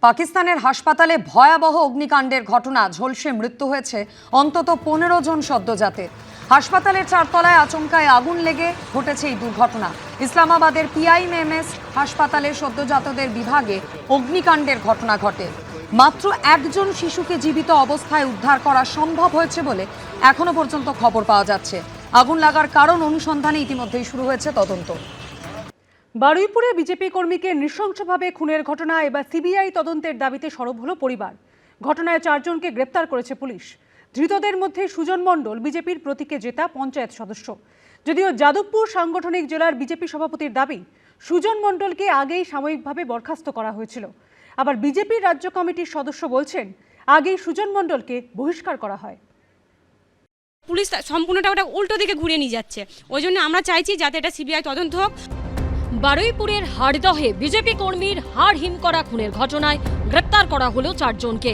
পাকিস্তানের হাসপাতালে ভয়াবহ অগ্নিকাণ্ডের ঘটনা ঝলসে মৃত্যু হয়েছে অন্তত 15 জন সদ্যজাতের। হাসপাতালের চারতলায় আচমকায় আগুন লেগে ঘটেছে এই দুর্ঘটনা। ইসলামাবাদের পিআইএমএস হাসপাতালের সদ্যজাতদের বিভাগে অগ্নিকাণ্ডের ঘটনা ঘটে। মাত্র একজন শিশুকে জীবিত অবস্থায় উদ্ধার করা সম্ভব হয়েছে বলে এখনো পর্যন্ত খবর পাওয়া যাচ্ছে। আগুন লাগার কারণ অনুসন্ধানে ইতিমধ্যেই শুরু হয়েছে তদন্ত। বারুইপুরে বিজেপি কর্মীকে নৃশংসভাবে খুনের ঘটনা এবার সিবিআই তদন্তের দাবিতে সরব হলো পরিবার। ঘটনায় 4 জনকে গ্রেপ্তার করেছে পুলিশ। ধৃতদের মধ্যে সুজন মণ্ডল বিজেপির প্রতীকে জেতা পঞ্চায়েত সদস্য। যদিও যাদবপুর সাংগঠনিক জেলার বিজেপি সভাপতির দাবি, সুজন মণ্ডলকে আগেই সাময়িকভাবে বরখাস্ত করা হয়েছিল। আবার বিজেপির রাজ্য কমিটির সদস্য বলছেন, আগেই সুজন মণ্ডলকে বহিষ্কার করা হয়। পুলিশ সম্পূর্ণটা ওটা উল্টো দিকে ঘুরিয়ে নিয়ে যাচ্ছে। ওই জন্য আমরা চাইছি যাতে এটা সিবিআই তদন্ত হোক। বারুইপুরের হাড়দহে বিজেপি কর্মীর হাড় হিম করা খুনের ঘটনায় গ্রেপ্তার করা হলো 4 জনকে।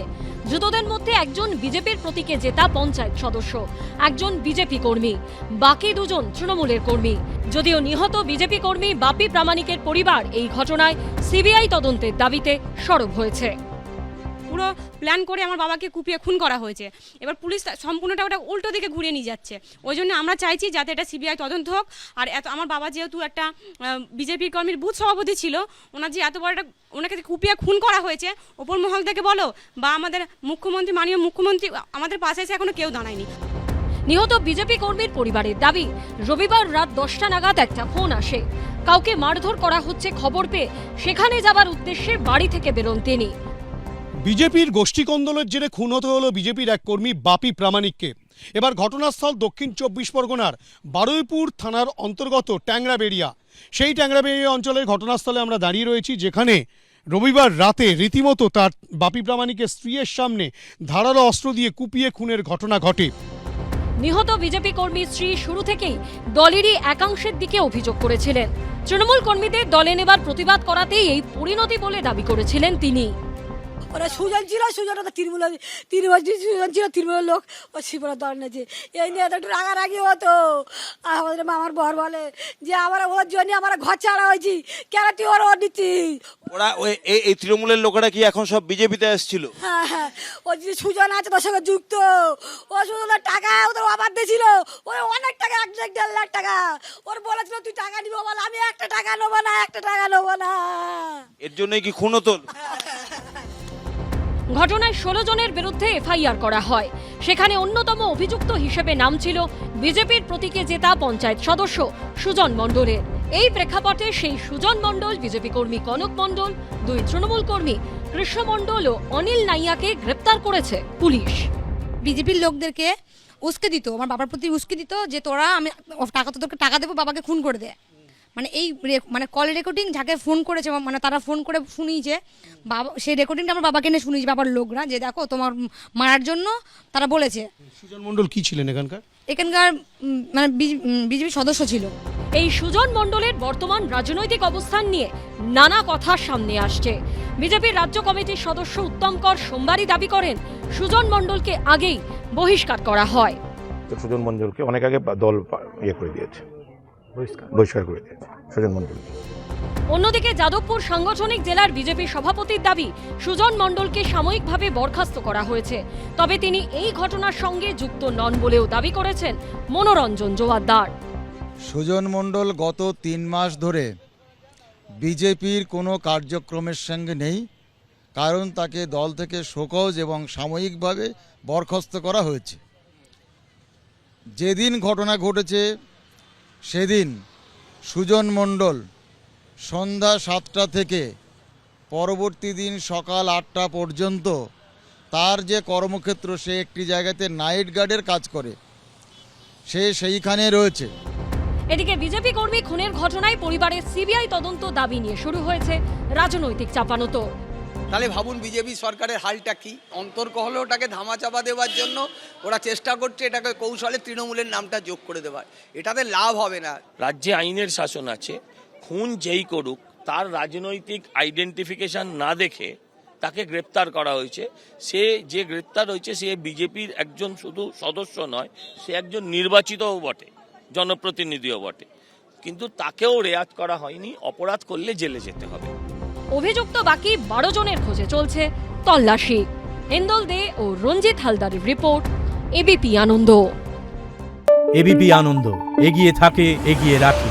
ধৃতদের মধ্যে একজন বিজেপির প্রতীকে জেতা পঞ্চায়েত সদস্য, একজন বিজেপি কর্মী, বাকি 2 জন তৃণমূলের কর্মী। যদিও নিহত বিজেপি কর্মী বাপি প্রামাণিকের পরিবার এই ঘটনায় সিবিআই তদন্তের দাবিতে সরব হয়েছে। পুরো প্ল্যান করে আমার বাবাকে কুপিয়ে খুন করা হয়েছে। এবার পুলিশ সম্পূর্ণটা ওটা উল্টো দিকে ঘুরিয়ে নিয়ে যাচ্ছে। ওই জন্য আমরা চাইছি যাতে এটা সিবিআই তদন্ত হোক। আর আমার বাবা যেহেতু একটা বিজেপি কর্মীর বুথ সভাপতি ছিল, ওনার যে এত বড় একটা ওনাকে কুপিয়ে খুন করা হয়েছে, ওপর মহল থেকে বলো বা আমাদের মুখ্যমন্ত্রী, মাননীয় মুখ্যমন্ত্রী আমাদের পাশে এসে এখনো কেউ দাঁড়ায়নি। নিহত বিজেপি কর্মীর পরিবারের দাবি, রবিবার রাত 10টা নাগাদ একটা ফোন আসে। কাউকে মারধর করা হচ্ছে খবর পেয়ে সেখানে যাবার উদ্দেশ্যে বাড়ি থেকে বেরোন তিনি। বিজেপির গোষ্ঠীকন্দলের জেরে খুন হতে হলো বিজেপির এক কর্মী বাপি প্রামাণিককে। এবার ঘটনাস্থল দক্ষিণ 24 পরগনার বারুইপুর থানার অন্তর্গত ট্যাংরাবেড়িয়া। সেই ট্যাংরাবেড়িয়া অঞ্চলের ঘটনাস্থলে আমরা দাঁড়িয়ে রয়েছি, যেখানে রবিবার রাতে রীতিমতো তার বাপি প্রামাণিকের স্ত্রীর সামনে ধারালো অস্ত্র দিয়ে কুপিয়ে খুনের ঘটনা ঘটে। নিহত বিজেপি কর্মীর স্ত্রী শুরু থেকেই দলেরই একাংশের দিকে অভিযোগ করেছিলেন। তৃণমূল কর্মীদের দলে নেবার প্রতিবাদ করাতেই এই পরিণতি বলে দাবি করেছিলেন তিনি। ওরা সুজন ছিল, সুজন তৃণমূলের সুজন ছিল, তৃণমূলের লোক ও শিবরা দল নেছে। এই নিয়ে একটু রাগারাগি হতো। আমাদের মামার বর বলে যে আমরা ওর জন্য আমরা ঘর ছাড়া হয়েছি, কেন তুই ওর নিচ্ছিস? ওরা এই তৃণমূলের লোকেরা কি এখন সব বিজেপিতে এসেছিল? হ্যাঁ হ্যাঁ, ও যে সুজন আছে তোর সঙ্গে যুক্ত। ও সুজনের টাকা ওদের অবাধ দিয়েছিল, ওই অনেক টাকা, 1.5 লাখ টাকা। ওর বলেছিল তুই টাকা নিবো, বল আমি একটা টাকা নেবো না, একটা টাকা নেবো না। এর জন্যই কি খুন হতো? ঘটনায় 16 জনের বিরুদ্ধে এফআইআর করা হয়। সেখানে অন্যতম অভিযুক্ত হিসেবে নাম ছিল বিজেপির প্রতীকে জেতা পঞ্চায়েত সদস্য সুজন মণ্ডলের। এই প্রেক্ষাপটে সেই সুজন মণ্ডল, বিজেপি কর্মী কনক মণ্ডল, 2 তৃণমূল কর্মী কৃষ্ণ মণ্ডল ও অনিল নাইয়াকে গ্রেপ্তার করেছে পুলিশ। বিজেপির লোকদেরকে উস্কে দিত, আমার বাবার প্রতি উস্কে দিত যে তোরা আমি তোদেরকে টাকা দেবো, বাবাকে খুন করে দে। মানে এই কল রেকর্ডিং যাকে ফোন করেছে, মানে তারা ফোন করে শুনিয়েছে বাবা, সেই রেকর্ডিংটা আমার বাবাকে এনে শুনিয়েছে, বাবার লোকরা, যে দেখো তোমার মারার জন্য তারা বলেছে। সুজন মণ্ডল কি ছিলেন এখানকার মানে বিজেপি সদস্য ছিল। এই সুজন মণ্ডলের বর্তমান রাজনৈতিক অবস্থান নিয়ে নানা কথা সামনে আসছে। বিজেপির রাজ্য কমিটির সদস্য উত্তম কর সোমবারই দাবি করেন, সুজন মণ্ডলকে আগেই বহিষ্কার করা হয়। সুজন মণ্ডলকে অনেক আগে দল করে দিয়েছে, বহিষ্কার করে দিয়েছে সুজন মণ্ডল। অন্যদিকে যাদবপুর সাংগঠনিক জেলার বিজেপি সভাপতির দাবি, সুজন মণ্ডলকে সাময়িকভাবে বরখাস্ত করা হয়েছে। তবে তিনি এই ঘটনার সঙ্গে যুক্ত নন বলেও দাবি করেছেন মনোরঞ্জন জোয়ারদার। সুজন মণ্ডল গত 3 মাস ধরে বিজেপির কোনো কার্যক্রমের সঙ্গে নেই, কারণ তাকে দল থেকে শোকজ এবং সাময়িকভাবে বরখাস্ত করা হয়েছে। যেদিন ঘটনা ঘটেছে সেদিন সুজন মণ্ডল সন্ধ্যা 7টা থেকে পরবর্তী দিন সকাল 8টা পর্যন্ত তার যে কর্মক্ষেত্র, সে একটি জায়গাতে নাইট গার্ডের কাজ করে, সে সেইখানে রয়েছে। এদিকে বিজেপি কর্মী খুনের ঘটনায় পরিবারের সিবিআই তদন্ত দাবি নিয়ে শুরু হয়েছে রাজনৈতিক চাপানোতর। তাহলে ভাবুন বিজেপি সরকারের হালটা কি। অন্তর্ক হলে ওটাকে ধামাচাপা দেওয়ার জন্য ওরা চেষ্টা করছে, এটাকে কৌশলে তৃণমূলের নামটা যোগ করে দেওয়ার। এটাতে লাভ হবে না। রাজ্যে আইনের শাসন আছে, খুন যেই করুক তার রাজনৈতিক আইডেন্টিফিকেশন না দেখে তাকে গ্রেপ্তার করা হয়েছে। সে যে গ্রেপ্তার হয়েছে সে বিজেপির একজন শুধু সদস্য নয়, সে একজন নির্বাচিতও বটে, জনপ্রতিনিধিও বটে, কিন্তু তাকেও রেয়াত করা হয়নি। অপরাধ করলে জেলে যেতে হবে। অভিযুক্ত বাকি 12 জনের খোঁজে চলছে তল্লাশি। হেন্দল দে ও রঞ্জিত হালদারের রিপোর্ট, এবিপি আনন্দ। এবিপি আনন্দ, এগিয়ে থাকে, এগিয়ে রাখে।